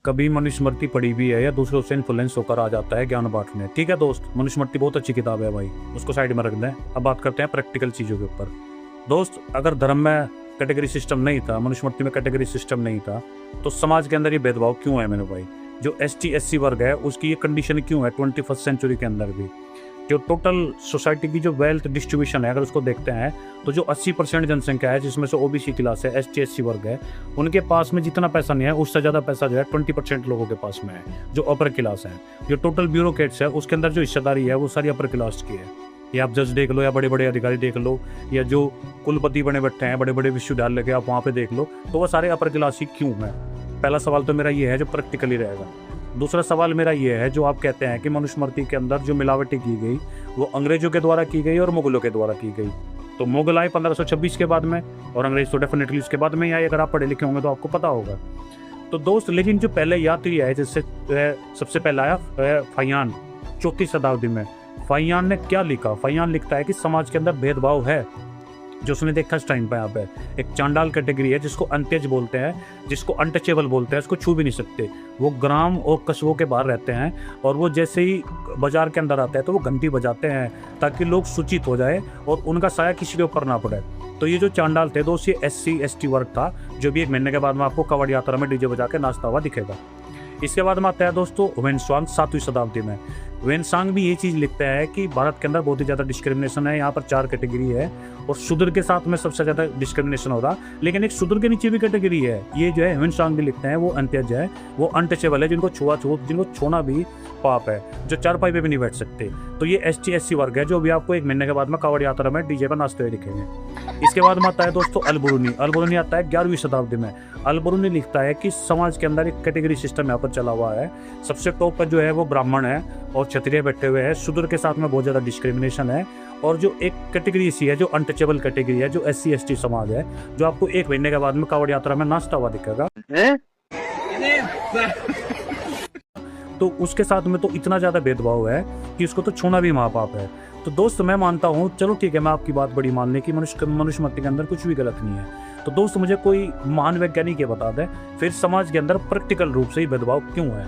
कभी मनुस्मृति पढ़ी भी है या दूसरों से इन्फ्लुएंस होकर आ जाता है ज्ञान बांटने। ठीक है दोस्त, मनुस्मृति बहुत अच्छी किताब है भाई, उसको साइड में रख दें। अब बात करते हैं प्रैक्टिकल चीज़ों के ऊपर। दोस्त, अगर धर्म में कैटेगरी सिस्टम नहीं था, मनुस्मृति में कैटेगरी सिस्टम नहीं था, तो समाज के अंदर ये भेदभाव क्यों है मेरे भाई? जो ST SC वर्ग है उसकी ये कंडीशन क्यों है 21st सेंचुरी के अंदर भी? जो टोटल सोसाइटी की जो वेल्थ डिस्ट्रीब्यूशन है, अगर उसको देखते हैं तो जो 80% जनसंख्या है, जिसमें से OBC क्लास है, ST SC वर्ग है, उनके पास में जितना पैसा नहीं है उससे ज़्यादा पैसा जो है 20% लोगों के पास में है, जो अपर क्लास है। जो टोटल ब्यूरोक्रेट्स है उसके अंदर जो हिस्सेदारी है वो सारी अपर क्लास की है। या आप जज देख लो, या बड़े बड़े अधिकारी देख लो, या जो कुलपति बने बैठे हैं बड़े बड़े विश्वविद्यालय के, आप वहाँ पे देख लो, तो वो सारे अपर क्लास ही क्यों है? पहला सवाल तो मेरा ये है जो प्रैक्टिकली रहेगा। दूसरा सवाल मेरा ये है, जो आप कहते हैं कि मनुस्मृति के अंदर जो मिलावटें की गई वो अंग्रेजों के द्वारा की गई और मुगलों के द्वारा की गई। तो मुगल आए 1526 के बाद में, और अंग्रेज तो डेफिनेटली उसके बाद में आए, अगर आप पढ़े लिखे होंगे तो आपको पता होगा। तो दोस्त, लेकिन जो पहले यात्री आए, जिससे सबसे पहला आया फाहियान 34वीं शताब्दी में। फाहियान ने क्या लिखा? फाहियान लिखता है कि समाज के अंदर भेदभाव है, जो उसने देखा इस टाइम पे। यहाँ पे एक चांडाल कैटेगरी है जिसको अनटेज बोलते हैं, जिसको अनटचेबल बोलते हैं, उसको छू भी नहीं सकते। वो ग्राम और कस्बों के बाहर रहते हैं, और वो जैसे ही बाजार के अंदर आते हैं तो वो घंटी बजाते हैं ताकि लोग सूचित हो जाए और उनका साया किसी के ऊपर ना पड़े। तो ये जो चांडाल थे दोस्त, ये SC ST वर्ग था, जो भी 1 महीने के बाद में आपको कावड़ यात्रा में डीजे बजा के नाचता हुआ दिखेगा। इसके बाद में आता है दोस्तों ह्वेनसांग 7वीं शताब्दी में। ह्वेनसांग भी ये चीज़ लिखता है कि भारत के अंदर बहुत ही ज़्यादा डिस्क्रिमिनेशन है, यहाँ पर 4 कैटेगरी है, और शूद्र के साथ में सबसे ज़्यादा डिस्क्रिमिनेशन हो रहा, लेकिन एक शूद्र के नीचे भी कैटेगरी है। ये जो है ह्वेनसांग भी लिखते हैं, वो अंत्यज है, वो अनटचेबल है, जिनको जिनको छूना भी पाप है, जो चारपाई पे भी नहीं बैठ सकते। तो ये ST SC वर्ग है, जो भी आपको 1 महीने के बाद में कावड़ यात्रा में डीजे पर नाचते हुए दिखेंगे। इसके बाद में आता है दोस्तों अल-बुरूनी। अल-बुरूनी आता है 11वीं शताब्दी में। अल-बुरूनी लिखता है कि समाज के अंदर एक कैटेगरी सिस्टम यहाँ पर चला हुआ है। सबसे टॉप पर जो है वो ब्राह्मण है और क्षत्रिय बैठे हुए हैं। शूद्र के साथ में बहुत ज़्यादा डिस्क्रिमिनेशन है, और जो एक कैटेगरी ऐसी है जो अनटचेबल कैटेगरी है, जो SC ST समाज है, जो आपको 1 महीने के बाद में कावड़ यात्रा में नाचता हुआ दिखेगा। तो उसके साथ में तो इतना ज़्यादा भेदभाव है कि उसको तो छूना भी महापाप है। तो दोस्त, मैं मानता हूँ, चलो ठीक है, मैं आपकी बात बड़ी मान ली कि मनुस्मृति के अंदर कुछ भी गलत नहीं है। तो दोस्त, मुझे कोई महान वैज्ञानिक ये बता दे फिर समाज के अंदर प्रैक्टिकल रूप से ही भेदभाव क्यों है?